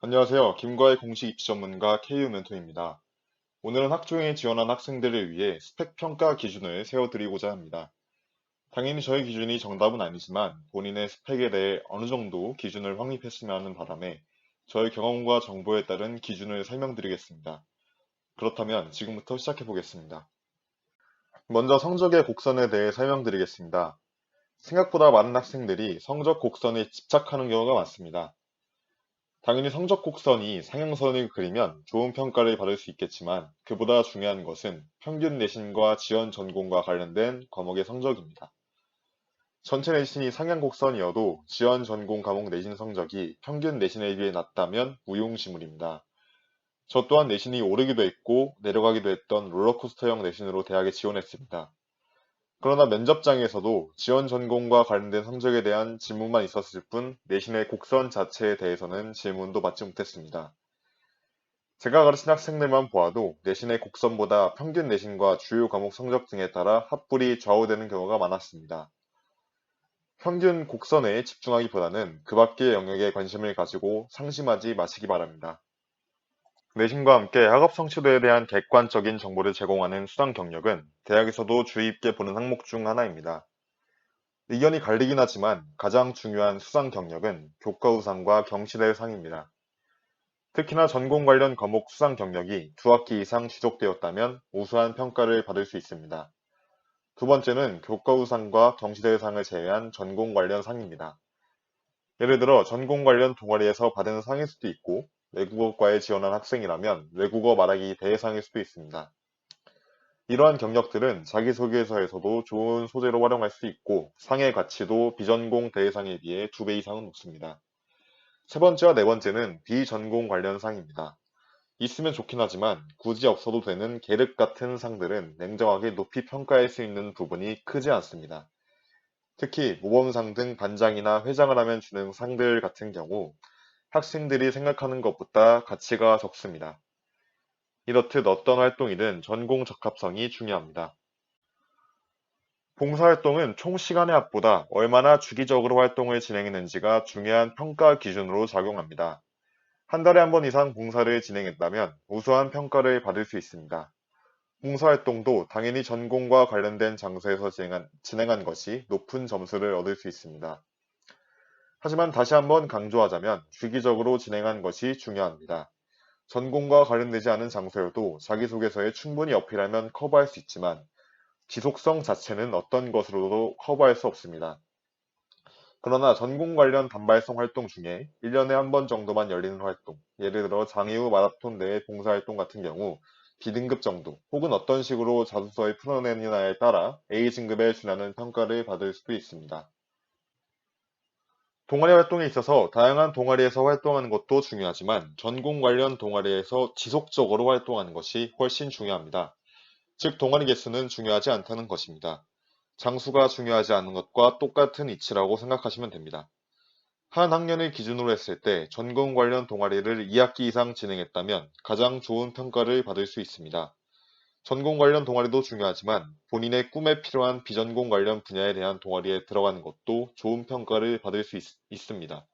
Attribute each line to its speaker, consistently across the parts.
Speaker 1: 안녕하세요. 김과의 공식 입시 전문가 KU 멘토입니다. 오늘은 학종에 지원한 학생들을 위해 스펙 평가 기준을 세워드리고자 합니다. 당연히 저의 기준이 정답은 아니지만 본인의 스펙에 대해 어느 정도 기준을 확립했으면 하는 바람에 저의 경험과 정보에 따른 기준을 설명드리겠습니다. 그렇다면 지금부터 시작해 보겠습니다. 먼저 성적의 곡선에 대해 설명드리겠습니다. 생각보다 많은 학생들이 성적 곡선에 집착하는 경우가 많습니다. 당연히 성적 곡선이 상향선을 그리면 좋은 평가를 받을 수 있겠지만 그보다 중요한 것은 평균 내신과 지원 전공과 관련된 과목의 성적입니다. 전체 내신이 상향 곡선이어도 지원 전공 과목 내신 성적이 평균 내신에 비해 낮다면 무용지물입니다. 저 또한 내신이 오르기도 했고 내려가기도 했던 롤러코스터형 내신으로 대학에 지원했습니다. 그러나 면접장에서도 지원 전공과 관련된 성적에 대한 질문만 있었을 뿐 내신의 곡선 자체에 대해서는 질문도 받지 못했습니다. 제가 가르친 학생들만 보아도 내신의 곡선보다 평균 내신과 주요 과목 성적 등에 따라 합불이 좌우되는 경우가 많았습니다. 평균 곡선에 집중하기보다는 그 밖의 영역에 관심을 가지고 상심하지 마시기 바랍니다. 내신과 함께 학업 성취도에 대한 객관적인 정보를 제공하는 수상 경력은 대학에서도 주의 깊게 보는 항목 중 하나입니다. 의견이 갈리긴 하지만 가장 중요한 수상 경력은 교과 우상과 경시대 상입니다. 특히나 전공 관련 과목 수상 경력이 두 학기 이상 지속되었다면 우수한 평가를 받을 수 있습니다. 두 번째는 교과 우상과 경시대상을 제외한 전공 관련 상입니다. 예를 들어 전공 관련 동아리에서 받은 상일 수도 있고 외국어과에 지원한 학생이라면 외국어 말하기 대회상일 수도 있습니다. 이러한 경력들은 자기소개서에서도 좋은 소재로 활용할 수 있고 상의 가치도 비전공 대회상에 비해 2배 이상은 높습니다. 세 번째와 네 번째는 비전공 관련 상입니다. 있으면 좋긴 하지만 굳이 없어도 되는 계륵 같은 상들은 냉정하게 높이 평가할 수 있는 부분이 크지 않습니다. 특히 모범상 등 반장이나 회장을 하면 주는 상들 같은 경우 학생들이 생각하는 것보다 가치가 적습니다. 이렇듯 어떤 활동이든 전공 적합성이 중요합니다. 봉사활동은 총 시간의 합보다 얼마나 주기적으로 활동을 진행했는지가 중요한 평가 기준으로 작용합니다. 한 달에 한 번 이상 봉사를 진행했다면 우수한 평가를 받을 수 있습니다. 봉사활동도 당연히 전공과 관련된 장소에서 진행한 것이 높은 점수를 얻을 수 있습니다. 하지만 다시 한번 강조하자면 주기적으로 진행한 것이 중요합니다. 전공과 관련되지 않은 장소여도 자기소개서에 충분히 어필하면 커버할 수 있지만 지속성 자체는 어떤 것으로도 커버할 수 없습니다. 그러나 전공 관련 단발성 활동 중에 1년에 한 번 정도만 열리는 활동, 예를 들어 장애우 마라톤 대회 봉사활동 같은 경우 B등급 정도 혹은 어떤 식으로 자소서에 풀어내느냐에 따라 A등급에 준하는 평가를 받을 수도 있습니다. 동아리 활동에 있어서 다양한 동아리에서 활동하는 것도 중요하지만 전공 관련 동아리에서 지속적으로 활동하는 것이 훨씬 중요합니다. 즉 동아리 개수는 중요하지 않다는 것입니다. 장수가 중요하지 않은 것과 똑같은 이치라고 생각하시면 됩니다. 한 학년을 기준으로 했을 때 전공 관련 동아리를 2학기 이상 진행했다면 가장 좋은 평가를 받을 수 있습니다. 전공 관련 동아리도 중요하지만 본인의 꿈에 필요한 비전공 관련 분야에 대한 동아리에 들어가는 것도 좋은 평가를 받을 수 있습니다.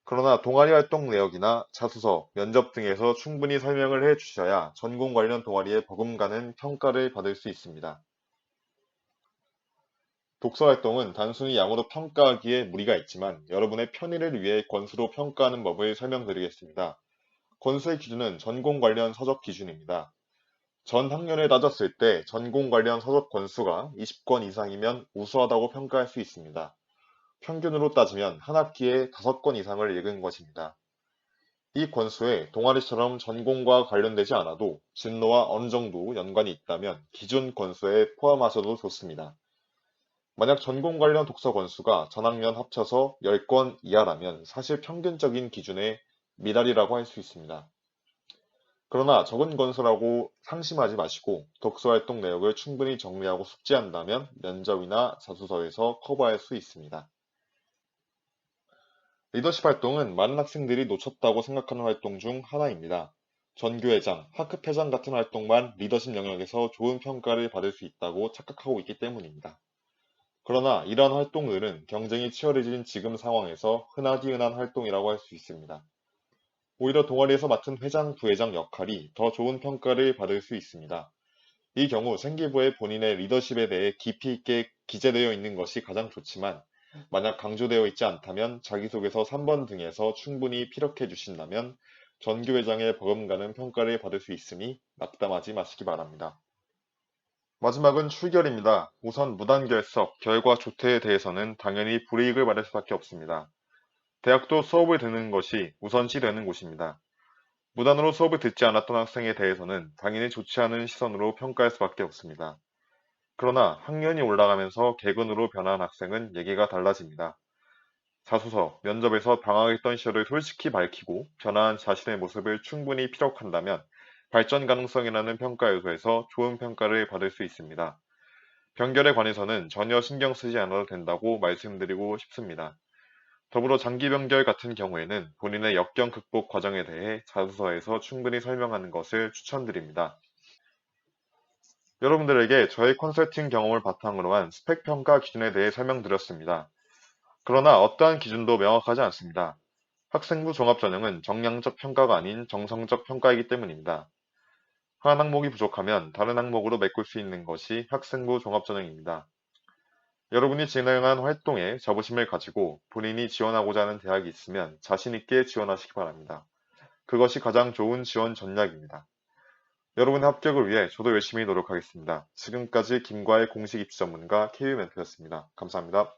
Speaker 1: 그러나 동아리 활동 내역이나 자소서, 면접 등에서 충분히 설명을 해 주셔야 전공 관련 동아리에 버금가는 평가를 받을 수 있습니다. 독서 활동은 단순히 양으로 평가하기에 무리가 있지만 여러분의 편의를 위해 권수로 평가하는 법을 설명드리겠습니다. 권수의 기준은 전공 관련 서적 기준입니다. 전 학년을 따졌을 때 전공 관련 서적 권수가 20권 이상이면 우수하다고 평가할 수 있습니다. 평균으로 따지면 한 학기에 5권 이상을 읽은 것입니다. 이 권수에 동아리처럼 전공과 관련되지 않아도 진로와 어느 정도 연관이 있다면 기준 권수에 포함하셔도 좋습니다. 만약 전공 관련 독서 권수가 전학년 합쳐서 10권 이하라면 사실 평균적인 기준의 미달이라고 할 수 있습니다. 그러나 적은 권수라고 상심하지 마시고 독서 활동 내역을 충분히 정리하고 숙지한다면 면접이나 자소서에서 커버할 수 있습니다. 리더십 활동은 많은 학생들이 놓쳤다고 생각하는 활동 중 하나입니다. 전교회장, 학급회장 같은 활동만 리더십 영역에서 좋은 평가를 받을 수 있다고 착각하고 있기 때문입니다. 그러나 이러한 활동들은 경쟁이 치열해진 지금 상황에서 흔하디 흔한 활동이라고 할 수 있습니다. 오히려 동아리에서 맡은 회장, 부회장 역할이 더 좋은 평가를 받을 수 있습니다. 이 경우 생기부에 본인의 리더십에 대해 깊이 있게 기재되어 있는 것이 가장 좋지만, 만약 강조되어 있지 않다면 자기소개서 3번 등에서 충분히 피력해 주신다면 전교회장의 버금가는 평가를 받을 수 있으니 낙담하지 마시기 바랍니다. 마지막은 출결입니다. 우선 무단결석, 결과 조퇴에 대해서는 당연히 불이익을 받을 수밖에 없습니다. 대학도 수업을 듣는 것이 우선시되는 곳입니다. 무단으로 수업을 듣지 않았던 학생에 대해서는 당연히 좋지 않은 시선으로 평가할 수밖에 없습니다. 그러나 학년이 올라가면서 개근으로 변한 학생은 얘기가 달라집니다. 자소서, 면접에서 방황했던 시절을 솔직히 밝히고 변화한 자신의 모습을 충분히 피력한다면 발전 가능성이라는 평가 요소에서 좋은 평가를 받을 수 있습니다. 병결에 관해서는 전혀 신경 쓰지 않아도 된다고 말씀드리고 싶습니다. 더불어 장기 병결 같은 경우에는 본인의 역경 극복 과정에 대해 자소서에서 충분히 설명하는 것을 추천드립니다. 여러분들에게 저의 컨설팅 경험을 바탕으로 한 스펙 평가 기준에 대해 설명드렸습니다. 그러나 어떠한 기준도 명확하지 않습니다. 학생부 종합전형은 정량적 평가가 아닌 정성적 평가이기 때문입니다. 한 항목이 부족하면 다른 항목으로 메꿀 수 있는 것이 학생부 종합전형입니다. 여러분이 진행한 활동에 자부심을 가지고 본인이 지원하고자 하는 대학이 있으면 자신 있게 지원하시기 바랍니다. 그것이 가장 좋은 지원 전략입니다. 여러분의 합격을 위해 저도 열심히 노력하겠습니다. 지금까지 김과의 공식 입시 전문가 KU 멘토였습니다. 감사합니다.